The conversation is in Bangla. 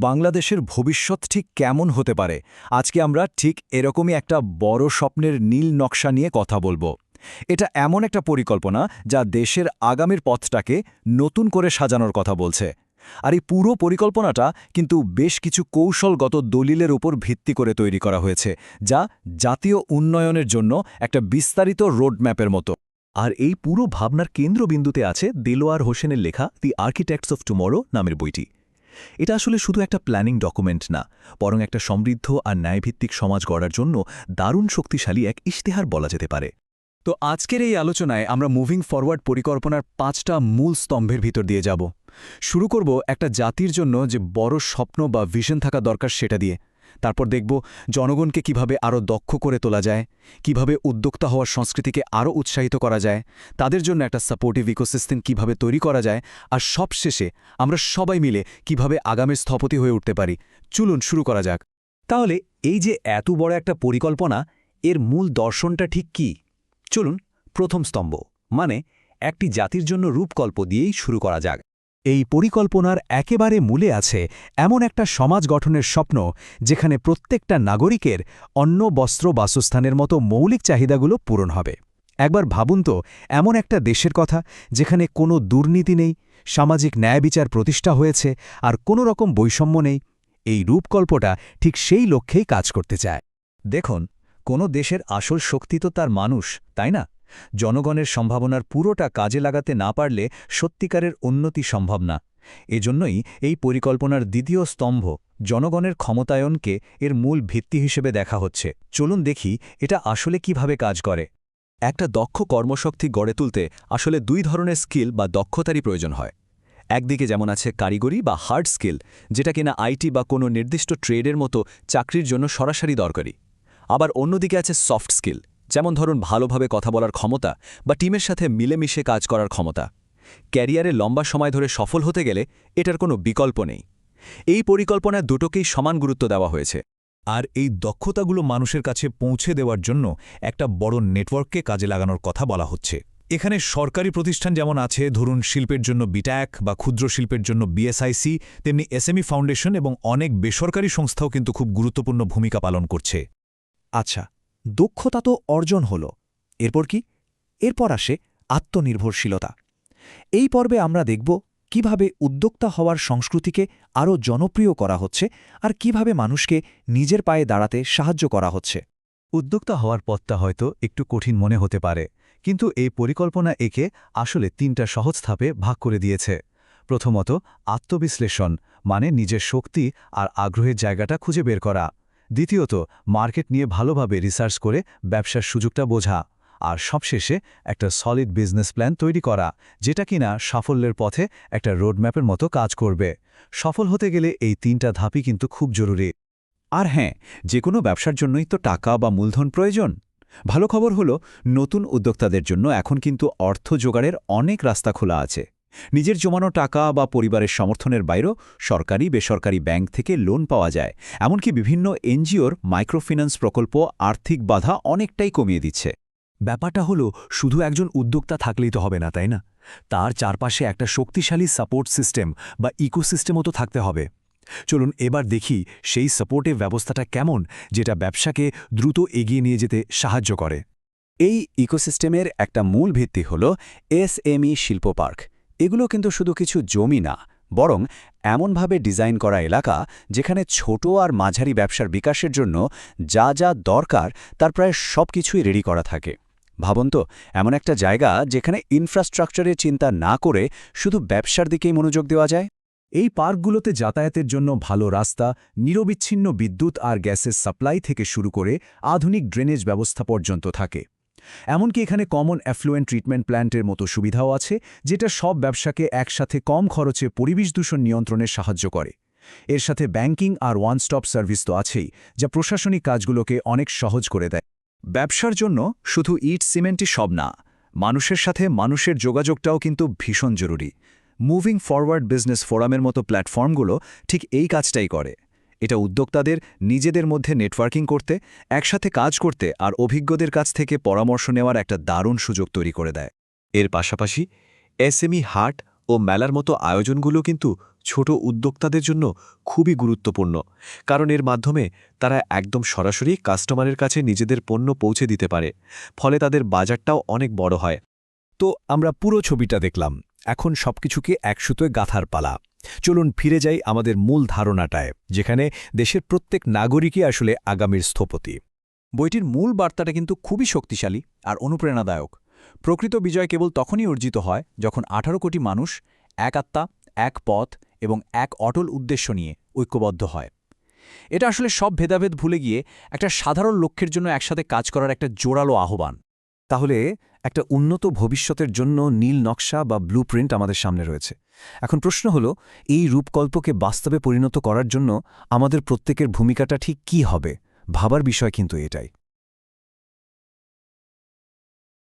বাংলাদেশের ভবিষ্যৎ ঠিক কেমন হতে পারে আজকে আমরা ঠিক এরকমই একটা বড় স্বপ্নের নীল নকশা নিয়ে কথা বলবো। এটা এমন একটা পরিকল্পনা যা দেশের আগামীর পথটাকে নতুন করে সাজানোর কথা বলছে। আর এই পুরো পরিকল্পনাটা কিন্তু বেশ কিছু কৌশলগত দলিলের উপর ভিত্তি করে তৈরি করা হয়েছে, যা জাতীয় উন্নয়নের জন্য একটা বিস্তারিত রোডম্যাপের মতো। আর এই পুরো ভাবনার কেন্দ্রবিন্দুতে আছে দেলোয়ার হোসেনের লেখা দি আর্কিটেক্টস অফ টুমরো নামের বইটি। এটা আসলে শুধু একটা প্ল্যানিং ডকুমেন্ট না, বরং একটা সমৃদ্ধ আর ন্যায়ভিত্তিক সমাজ গড়ার জন্য দারুণ শক্তিশালী এক ইশতেহার বলা যেতে পারে। তো আজকের এই আলোচনায় আমরা মুভিং ফরওয়ার্ড পরিকল্পনার 5টা মূল স্তম্ভের ভিতর দিয়ে যাব। শুরু করব একটা জাতির জন্য যে বড় স্বপ্ন বা ভিশন থাকা দরকার সেটা দিয়ে। তারপর দেখব জনগণকে কিভাবে আরও দক্ষ করে তোলা যায়, কিভাবে উদ্যোক্তা হওয়ার সংস্কৃতিকে আরও উৎসাহিত করা যায়, তাদের জন্য একটা সাপোর্টিভ ইকোসিস্টেম কিভাবে তৈরি করা যায়, আর সবশেষে আমরা সবাই মিলে কিভাবে আগামীর স্থপতি হয়ে উঠতে পারি। চলুন শুরু করা যাক। তাহলে এই যে এত বড় একটা পরিকল্পনা, এর মূল দর্শনটা ঠিক কি? চলুন প্রথম স্তম্ভ মানে একটি জাতির জন্য রূপকল্প দিয়েই শুরু করা যাক। এই পরিকল্পনার একেবারে মূলে আছে এমন একটা সমাজ গঠনের স্বপ্ন যেখানে প্রত্যেকটা নাগরিকের অন্ন, বস্ত্র, বাসস্থানের মতো মৌলিক চাহিদাগুলো পূরণ হবে। একবার ভাবুন তো, এমন একটা দেশের কথা যেখানে কোনো দুর্নীতি নেই, সামাজিক ন্যায় বিচার প্রতিষ্ঠা হয়েছে, আর কোনো রকম বৈষম্য নেই। এই রূপকল্পটা ঠিক সেই লক্ষ্যেই কাজ করতে চায়। দেখুন, কোনো দেশের আসল শক্তি তো তার মানুষ, তাই না? জনগণের সম্ভাবনার পুরোটা কাজে লাগাতে না পারলে সত্যিকারের উন্নতি সম্ভব না। এজন্যই এই পরিকল্পনার দ্বিতীয় স্তম্ভ জনগণের ক্ষমতায়নকে এর মূল ভিত্তি হিসেবে দেখা হচ্ছে। চলুন দেখি এটা আসলে কিভাবে কাজ করে। একটা দক্ষ কর্মশক্তি গড়ে তুলতে আসলে 2 ধরনের স্কিল বা দক্ষতারই প্রয়োজন হয়। একদিকে যেমন আছে কারিগরি বা হার্ড স্কিল, যেটা কিনা আইটি বা কোনো নির্দিষ্ট ট্রেডের মতো চাকরির জন্য সরাসরি দরকারি। আবার অন্যদিকে আছে সফট স্কিল, যেমন ধরুন ভালোভাবে কথা বলার ক্ষমতা বা টিমের সাথে মিলেমিশে কাজ করার ক্ষমতা। ক্যারিয়ারে লম্বা সময় ধরে সফল হতে গেলে এটার কোনো বিকল্প নেই। এই পরিকল্পনায় দুটোকেই সমান গুরুত্ব দেওয়া হয়েছে। আর এই দক্ষতাগুলো মানুষের কাছে পৌঁছে দেওয়ার জন্য একটা বড় নেটওয়ার্ককে কাজে লাগানোর কথা বলা হচ্ছে। এখানে সরকারি প্রতিষ্ঠান যেমন আছে, ধরুন শিল্পের জন্য বিট্যাক বা ক্ষুদ্র শিল্পের জন্য বিএসআইসি, তেমনি এসএমই ফাউন্ডেশন এবং অনেক বেসরকারি সংস্থাও কিন্তু খুব গুরুত্বপূর্ণ ভূমিকা পালন করছে। আচ্ছা, দক্ষতা তো অর্জন হলো, এরপর কি? এরপর আসে আত্মনির্ভরশীলতা। এই পর্বে আমরা দেখব কিভাবে উদ্যোক্তা হওয়ার সংস্কৃতিকে আরও জনপ্রিয় করা হচ্ছে আর কিভাবে মানুষকে নিজের পায়ে দাঁড়াতে সাহায্য করা হচ্ছে। উদ্যোক্তা হওয়ার পথটা হয়তো একটু কঠিন মনে হতে পারে, কিন্তু এই পরিকল্পনা একে আসলে 3টা সহজ ধাপে ভাগ করে দিয়েছে। প্রথমত, আত্মবিশ্লেষণ মানে নিজের শক্তি আর আগ্রহের জায়গাটা খুঁজে বের করা। দ্বিতীয়ত, মার্কেট নিয়ে ভালোভাবে রিসার্চ করে ব্যবসার সুযোগটা বোঝা। আর সবশেষে একটা সলিড বিজনেস প্ল্যান তৈরি করা, যেটা কিনা সাফল্যের পথে একটা রোডম্যাপের মতো কাজ করবে। সফল হতে গেলে এই 3টা ধাপই কিন্তু খুব জরুরি। আর হ্যাঁ, যে কোনো ব্যবসার জন্যই তো টাকা বা মূলধন প্রয়োজন। ভালো খবর হলো, নতুন উদ্যোক্তাদের জন্য এখন কিন্তু অর্থ জোগাড়ের অনেক রাস্তা খোলা আছে। নিজের জমানো টাকা বা পরিবারের সমর্থনের বাইরেও সরকারি বেসরকারি ব্যাংক থেকে লোন পাওয়া যায়। এমনকি বিভিন্ন এনজিওর মাইক্রোফিন্যান্স প্রকল্প আর্থিক বাধা অনেকটাই কমিয়ে দিচ্ছে। ব্যাপারটা হলো, শুধু একজন উদ্যোক্তা থাকলেই তো হবে না, তাই না? তার চারপাশে একটা শক্তিশালী সাপোর্ট সিস্টেম বা ইকোসিস্টেমও তো থাকতে হবে। চলুন এবার দেখি সেই সাপোর্টিভ ব্যবস্থাটা কেমন, যেটা ব্যবসাকে দ্রুত এগিয়ে নিয়ে যেতে সাহায্য করে। এই ইকোসিস্টেমের একটা মূল ভিত্তি হল এসএমই শিল্প পার্ক। এগুলো কিন্তু শুধু কিছু জমি না, বরং এমনভাবে ডিজাইন করা এলাকা যেখানে ছোট আর মাঝারি ব্যবসার বিকাশের জন্য যা যা দরকার তার প্রায় সব কিছুই রেডি করা থাকে। ভাবুন তো, এমন একটা জায়গা যেখানে ইনফ্রাস্ট্রাকচারের চিন্তা না করে শুধু ব্যবসার দিকেই মনোযোগ দেওয়া যায়। এই পার্কগুলোতে যাতায়াতের জন্য ভালো রাস্তা, নিরবিচ্ছিন্ন বিদ্যুৎ আর গ্যাসের সাপ্লাই থেকে শুরু করে আধুনিক ড্রেনেজ ব্যবস্থা পর্যন্ত থাকে। এমনকি এখানে কমন অ্যাফ্লুয়েন্ট ট্রিটমেন্ট প্ল্যান্টের মতো সুবিধাও আছে, যেটা সব ব্যবসাকে একসাথে কম খরচে পরিবেশ দূষণ নিয়ন্ত্রণে সাহায্য করে। এর সাথে ব্যাংকিং আর ওয়ান স্টপ সার্ভিস তো আছেই, যা প্রশাসনিক কাজগুলোকে অনেক সহজ করে দেয়। ব্যবসার জন্য শুধু ইট সিমেন্টই সব না, মানুষের সাথে মানুষের যোগাযোগটাও কিন্তু ভীষণ জরুরি। মুভিং ফরওয়ার্ড বিজনেস ফোরামের মতো প্ল্যাটফর্মগুলো ঠিক এই কাজটাই করে। এটা উদ্যোক্তাদের নিজেদের মধ্যে নেটওয়ার্কিং করতে, একসাথে কাজ করতে আর অভিজ্ঞদের কাছ থেকে পরামর্শ নেওয়ার একটা দারুণ সুযোগ তৈরি করে দেয়। এর পাশাপাশি এসএমই হাট ও মেলার মতো আয়োজনগুলো কিন্তু ছোট উদ্যোক্তাদের জন্য খুবই গুরুত্বপূর্ণ, কারণ এর মাধ্যমে তারা একদম সরাসরি কাস্টমারের কাছে নিজেদের পণ্য পৌঁছে দিতে পারে, ফলে তাদের বাজারটাও অনেক বড় হয়। তো আমরা পুরো ছবিটা দেখলাম, এখন সবকিছুকে এক সুতোয় গাঁথার পালা। চলুন ফিরে যাই আমাদের মূল ধারণাটায়, যেখানে দেশের প্রত্যেক নাগরিকই আসলে আগামীর স্থপতি। বইটির মূল বার্তাটা কিন্তু খুবই শক্তিশালী আর অনুপ্রেরণাদায়ক। প্রকৃত বিজয় কেবল তখনই অর্জিত হয় যখন 18 কোটি মানুষ এক আত্মা, এক পথ এবং এক অটল উদ্দেশ্য নিয়ে ঐক্যবদ্ধ হয়। এটা আসলে সব ভেদাভেদ ভুলে গিয়ে একটা সাধারণ লক্ষ্যের জন্য একসাথে কাজ করার একটা জোরালো আহ্বান। তাহলে একটা উন্নত ভবিষ্যতের জন্য নীল নকশা বা ব্লুপ্রিন্ট আমাদের সামনে রয়েছে। এখন প্রশ্ন হলো, এই রূপকল্পকে বাস্তবে পরিণত করার জন্য আমাদের প্রত্যেকের ভূমিকাটা ঠিক কী হবে? ভাবার বিষয় কিন্তু এটাই।